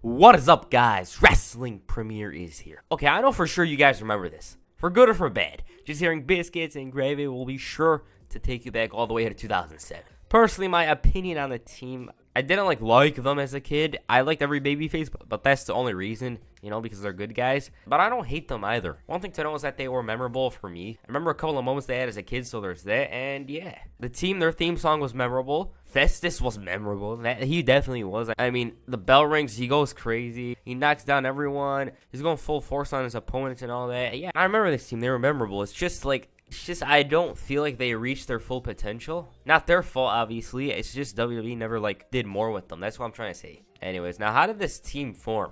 What is up, guys? Wrestling Premiere is here. Okay, I know for sure you guys remember this. For good or for bad. Just hearing biscuits and gravy will be sure to take you back all the way to 2007. Personally, my opinion on the team, I didn't like them as a kid. I liked every babyface, but that's the only reason, because they're good guys. But I don't hate them either. One thing to know is that they were memorable for me. I remember a couple of moments they had as a kid, so there's that. And yeah, the team, their theme song was memorable. Festus was memorable. He definitely was. I mean, the bell rings, he goes crazy. He knocks down everyone. He's going full force on his opponents and all that. Yeah, I remember this team. They were memorable. It's just I don't feel like they reached their full potential. Not their fault, obviously. It's just WWE never, did more with them. That's what I'm trying to say. Anyways, now how did this team form?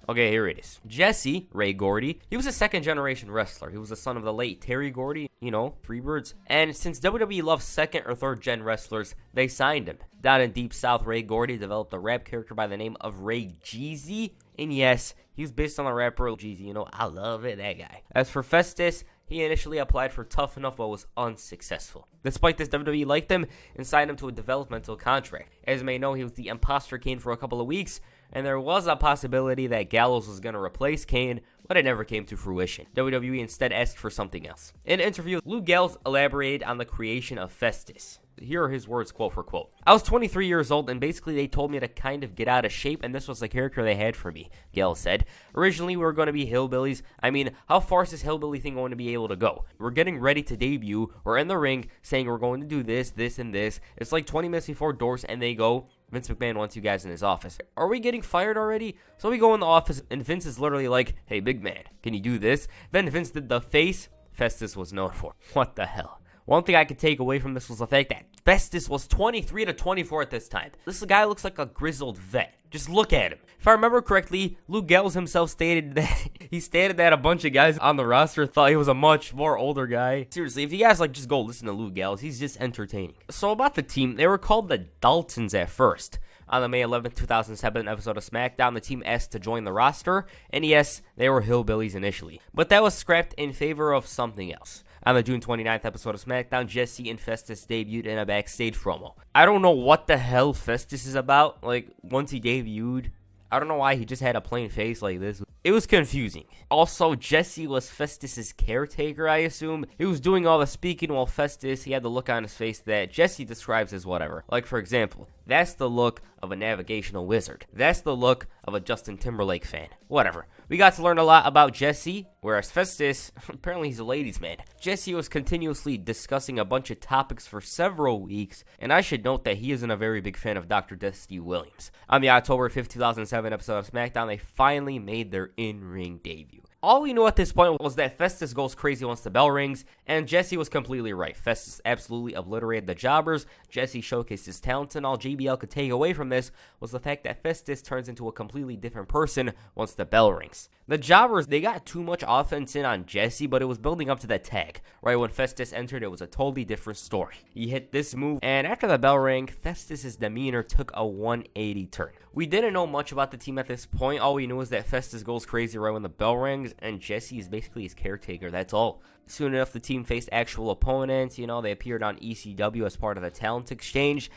Okay, here it is. Jesse, Ray Gordy, he was a second-generation wrestler. He was the son of the late Terry Gordy, Freebirds. And since WWE loves second- or third-gen wrestlers, they signed him. Down in Deep South, Ray Gordy developed a rap character by the name of Ray Jeezy. And yes, he was based on the rapper Jeezy. I love it, that guy. As for Festus, he initially applied for Tough Enough but was unsuccessful. Despite this, WWE liked him and signed him to a developmental contract. As you may know, he was the Imposter Kane for a couple of weeks, and there was a possibility that Gallows was going to replace Kane, but it never came to fruition. WWE instead asked for something else. In an interview, Lou Gallows elaborated on the creation of Festus. Here are his words, quote for quote. I was 23 years old, and basically they told me to kind of get out of shape, and this was the character they had for me, Gallows said. Originally, we were going to be hillbillies. I mean, how far is this hillbilly thing going to be able to go? We're getting ready to debut. We're in the ring saying we're going to do this, this, and this. It's like 20 minutes before doors, and they go, Vince McMahon wants you guys in his office. Are we getting fired already? So we go in the office, and Vince is literally like, hey, big man, can you do this? Then Vince did the face Festus was known for. What the hell? One thing I could take away from this was the fact that Festus was 23 to 24 at this time. This guy looks like a grizzled vet. Just look at him. If I remember correctly, Lou Gallows himself stated that a bunch of guys on the roster thought he was a much more older guy. Seriously, if you guys just go listen to Lou Gallows, he's just entertaining. So about the team, they were called the Daltons at first. On the May 11th, 2007 episode of SmackDown, the team asked to join the roster, and yes, they were hillbillies initially. But that was scrapped in favor of something else. On the June 29th episode of SmackDown, Jesse and Festus debuted in a backstage promo. I don't know what the hell Festus is about. Once he debuted, I don't know why he just had a plain face like this. It was confusing. Also, Jesse was Festus's caretaker, I assume. He was doing all the speaking while Festus, he had the look on his face that Jesse describes as whatever. For example, that's the look of a navigational wizard. That's the look of a Justin Timberlake fan. Whatever. We got to learn a lot about Jesse, whereas Festus, apparently he's a ladies' man. Jesse was continuously discussing a bunch of topics for several weeks, and I should note that he isn't a very big fan of Dr. Dusty Williams. On the October 5th, 2007 episode of SmackDown, they finally made their in-ring debut. All we knew at this point was that Festus goes crazy once the bell rings, and Jesse was completely right. Festus absolutely obliterated the jobbers. Jesse showcased his talents, and all JBL could take away from this was the fact that Festus turns into a completely different person once the bell rings. The jobbers, they got too much offense in on Jesse, but it was building up to the tag. Right when Festus entered, it was a totally different story. He hit this move, and after the bell rang, Festus's demeanor took a 180 turn. We didn't know much about the team at this point. All we knew was that Festus goes crazy right when the bell rings, and Jesse is basically his caretaker. That's all. Soon enough, the team faced actual opponents. They appeared on ECW as part of the talent exchange,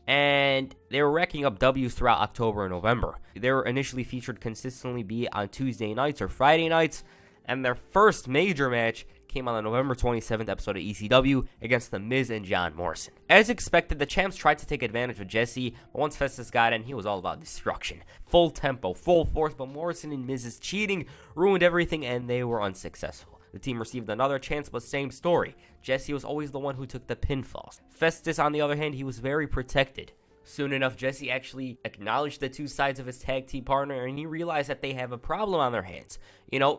and they were racking up W's throughout October and November. They were initially featured consistently be on Tuesday nights or Friday nights, and their first major match came on the November 27th episode of ECW against The Miz and John Morrison. As expected, the champs tried to take advantage of Jesse, but once Festus got in, he was all about destruction. Full tempo, full force, but Morrison and Miz's cheating ruined everything, and they were unsuccessful. The team received another chance, but same story. Jesse was always the one who took the pinfalls. Festus, on the other hand, he was very protected. Soon enough, Jesse actually acknowledged the two sides of his tag team partner, and he realized that they have a problem on their hands.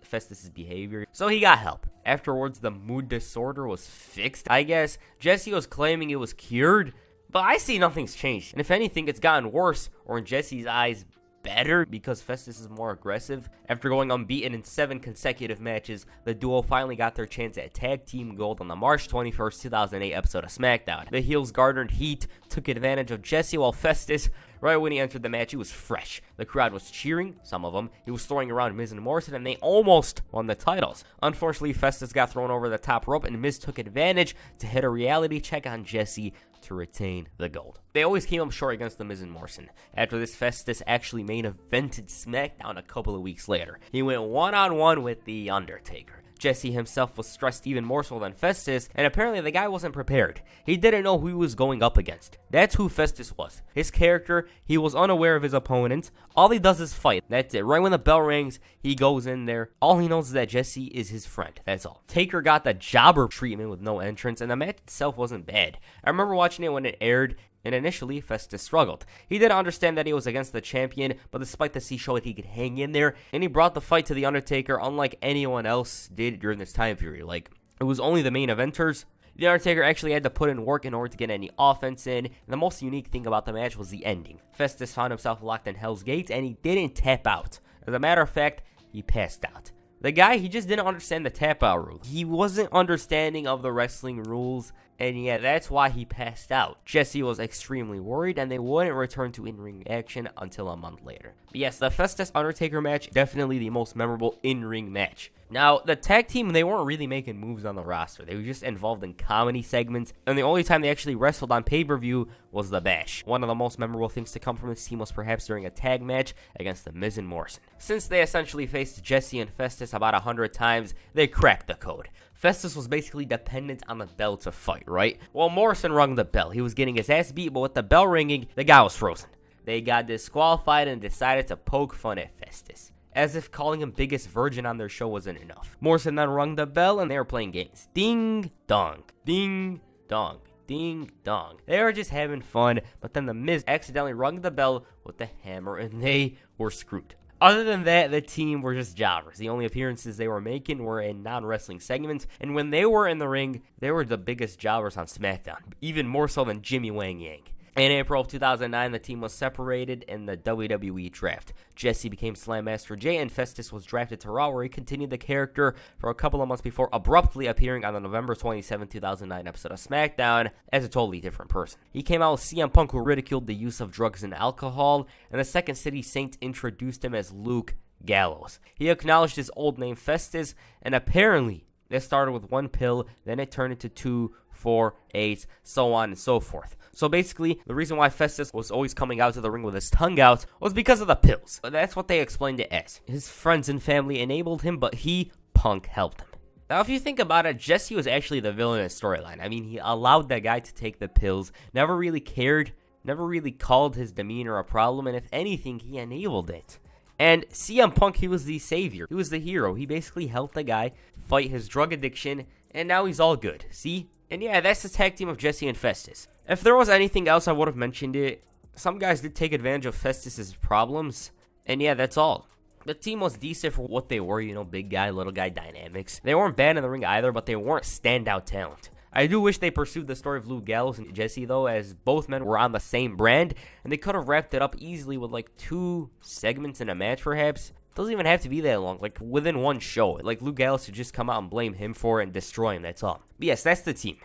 Festus's behavior. So he got help. Afterwards, the mood disorder was fixed, I guess. Jesse was claiming it was cured, but I see nothing's changed. And if anything, it's gotten worse, or in Jesse's eyes, better, because Festus is more aggressive. After going unbeaten in 7 consecutive matches, the duo finally got their chance at Tag Team Gold on the March 21st, 2008 episode of SmackDown. The heels garnered heat, took advantage of Jesse, while Festus, right when he entered the match, he was fresh. The crowd was cheering, some of them. He was throwing around Miz and Morrison, and they almost won the titles. Unfortunately, Festus got thrown over the top rope, and Miz took advantage to hit a reality check on Jesse to retain the gold. They always came up short against The Miz and Morrison. After this, Festus actually main evented SmackDown a couple of weeks later. He went one-on-one with The Undertaker. Jesse himself was stressed even more so than Festus, and apparently the guy wasn't prepared. He didn't know who he was going up against. That's who Festus was. His character, he was unaware of his opponent. All he does is fight. That's it. Right when the bell rings, he goes in there. All he knows is that Jesse is his friend. That's all. Taker got the jobber treatment with no entrance, and the match itself wasn't bad. I remember watching it when it aired, and initially, Festus struggled. He didn't understand that he was against the champion, but despite this, he showed that he could hang in there, and he brought the fight to The Undertaker unlike anyone else did during this time period. Like, it was only the main eventers. The Undertaker actually had to put in work in order to get any offense in, and the most unique thing about the match was the ending. Festus found himself locked in Hell's Gates, and he didn't tap out. As a matter of fact, he passed out. The guy, he just didn't understand the tap-out rule. He wasn't understanding of the wrestling rules, and yeah, that's why he passed out. Jesse was extremely worried, and they wouldn't return to in-ring action until a month later. But yes, the Festus-Undertaker match, definitely the most memorable in-ring match. Now, the tag team, they weren't really making moves on the roster. They were just involved in comedy segments, and the only time they actually wrestled on pay-per-view was the Bash. One of the most memorable things to come from this team was perhaps during a tag match against The Miz and Morrison. Since they essentially faced Jesse and Festus about 100 times, they cracked the code. Festus was basically dependent on the bell to fight, right? Well, Morrison rung the bell. He was getting his ass beat, but with the bell ringing, the guy was frozen. They got disqualified and decided to poke fun at Festus, as if calling him biggest virgin on their show wasn't enough. Morrison then rung the bell, and they were playing games. Ding dong, ding dong, ding dong. They were just having fun, but then the Miz accidentally rung the bell with the hammer, and they were screwed. Other than that, the team were just jobbers. The only appearances they were making were in non-wrestling segments, and when they were in the ring, they were the biggest jobbers on SmackDown, even more so than Jimmy Wang Yang. In April of 2009, the team was separated in the WWE draft. Jesse became Slam Master Jay, and Festus was drafted to Raw, where he continued the character for a couple of months before abruptly appearing on the November 27, 2009 episode of SmackDown as a totally different person. He came out with CM Punk, who ridiculed the use of drugs and alcohol, and the Second City Saint introduced him as Luke Gallows. He acknowledged his old name Festus, and apparently it started with 1 pill, then it turned into 2, 4, 8, so on and so forth. So basically, the reason why Festus was always coming out to the ring with his tongue out was because of the pills. That's what they explained it as. His friends and family enabled him, but he, Punk, helped him. Now, if you think about it, Jesse was actually the villain in the storyline. I mean, he allowed that guy to take the pills, never really cared, never really called his demeanor a problem, and if anything, he enabled it. And CM Punk, he was the savior. He was the hero. He basically helped the guy fight his drug addiction, and now he's all good. See? And yeah, that's the tag team of Jesse and Festus. If there was anything else, I would have mentioned it. Some guys did take advantage of Festus's problems, and yeah, that's all. The team was decent for what they were, big guy, little guy dynamics. They weren't bad in the ring either, but they weren't standout talent. I do wish they pursued the story of Luke Gallows and Jesse, though, as both men were on the same brand, and they could have wrapped it up easily with, 2 segments in a match, perhaps. It doesn't even have to be that long, within one show. Luke Gallows should just come out and blame him for it and destroy him, that's all. But yes, that's the team.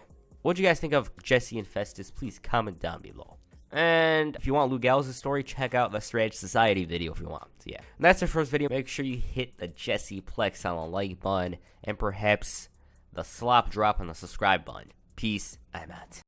What do you guys think of Jesse and Festus? Please comment down below. And if you want Luke Gallows' story, check out the Strategy Society video if you want. So yeah, and that's the first video. Make sure you hit the Jesse Plex on the like button, and perhaps the slop drop on the subscribe button. Peace, I'm out.